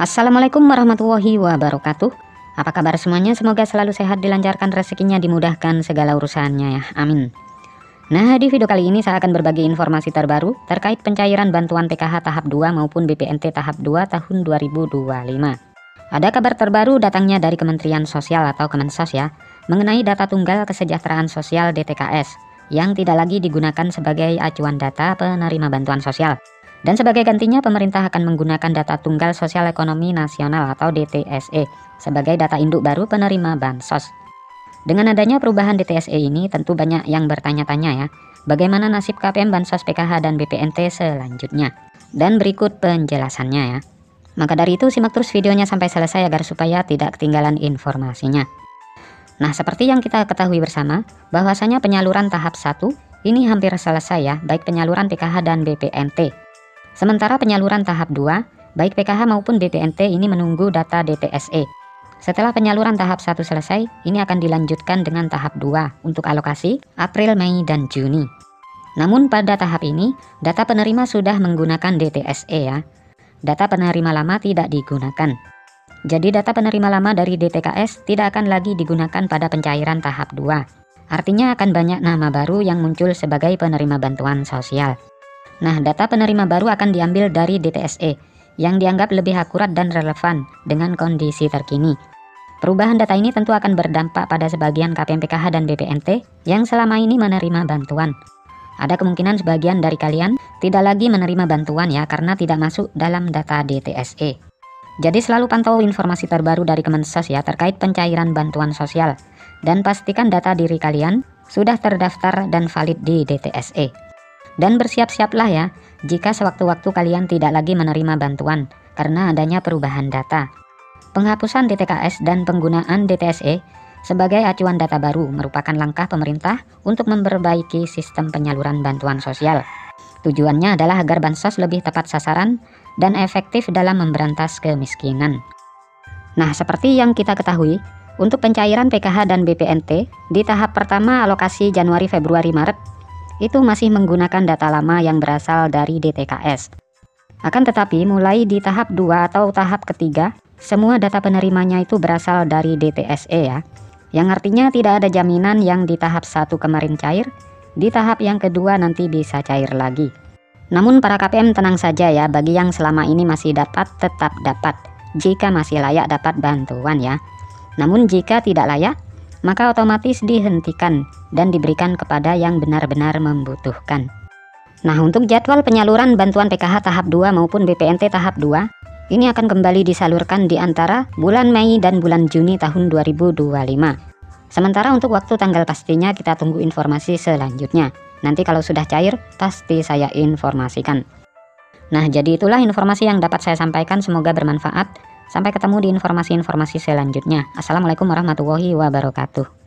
Assalamualaikum warahmatullahi wabarakatuh. Apa kabar semuanya? Semoga selalu sehat, dilancarkan rezekinya, dimudahkan segala urusannya ya. Amin. Nah, di video kali ini saya akan berbagi informasi terbaru terkait pencairan bantuan PKH tahap 2 maupun BPNT tahap 2 tahun 2025. Ada kabar terbaru datangnya dari Kementerian Sosial atau Kemensos ya, mengenai data tunggal kesejahteraan sosial DTKS yang tidak lagi digunakan sebagai acuan data penerima bantuan sosial. Dan sebagai gantinya, pemerintah akan menggunakan data tunggal sosial ekonomi nasional atau DTSE sebagai data induk baru penerima bansos. Dengan adanya perubahan DTSE ini, tentu banyak yang bertanya-tanya ya, bagaimana nasib KPM Bansos PKH dan BPNT selanjutnya. Dan berikut penjelasannya ya. Maka dari itu, simak terus videonya sampai selesai agar supaya tidak ketinggalan informasinya. Nah, seperti yang kita ketahui bersama, bahwasanya penyaluran tahap 1 ini hampir selesai ya, baik penyaluran PKH dan BPNT. Sementara penyaluran tahap 2, baik PKH maupun BPNT ini menunggu data DTSE. Setelah penyaluran tahap 1 selesai, ini akan dilanjutkan dengan tahap 2 untuk alokasi April, Mei, dan Juni. Namun pada tahap ini, data penerima sudah menggunakan DTSE ya. Data penerima lama tidak digunakan. Jadi data penerima lama dari DTKS tidak akan lagi digunakan pada pencairan tahap 2. Artinya akan banyak nama baru yang muncul sebagai penerima bantuan sosial. Nah, data penerima baru akan diambil dari DTSE yang dianggap lebih akurat dan relevan dengan kondisi terkini. Perubahan data ini tentu akan berdampak pada sebagian KPM PKH dan BPNT yang selama ini menerima bantuan. Ada kemungkinan sebagian dari kalian tidak lagi menerima bantuan ya, karena tidak masuk dalam data DTSE. Jadi selalu pantau informasi terbaru dari Kemensos ya terkait pencairan bantuan sosial. Dan pastikan data diri kalian sudah terdaftar dan valid di DTSE. Dan bersiap-siaplah ya jika sewaktu-waktu kalian tidak lagi menerima bantuan karena adanya perubahan data. Penghapusan DTKS dan penggunaan DTSE sebagai acuan data baru merupakan langkah pemerintah untuk memperbaiki sistem penyaluran bantuan sosial. Tujuannya adalah agar bansos lebih tepat sasaran dan efektif dalam memberantas kemiskinan. Nah, seperti yang kita ketahui, untuk pencairan PKH dan BPNT di tahap pertama alokasi Januari, Februari, Maret itu masih menggunakan data lama yang berasal dari DTKS. Akan tetapi mulai di tahap 2 atau tahap ketiga, semua data penerimanya itu berasal dari DTSE ya. Yang artinya tidak ada jaminan yang di tahap 1 kemarin cair, di tahap yang kedua nanti bisa cair lagi. Namun para KPM tenang saja ya, bagi yang selama ini masih dapat tetap dapat, jika masih layak dapat bantuan ya. Namun jika tidak layak, maka otomatis dihentikan dan diberikan kepada yang benar-benar membutuhkan. Nah, untuk jadwal penyaluran bantuan PKH tahap 2 maupun BPNT tahap 2, ini akan kembali disalurkan di antara bulan Mei dan bulan Juni tahun 2025. Sementara untuk waktu tanggal pastinya kita tunggu informasi selanjutnya. Nanti kalau sudah cair, pasti saya informasikan. Nah, jadi itulah informasi yang dapat saya sampaikan, semoga bermanfaat. Sampai ketemu di informasi-informasi selanjutnya. Assalamualaikum warahmatullahi wabarakatuh.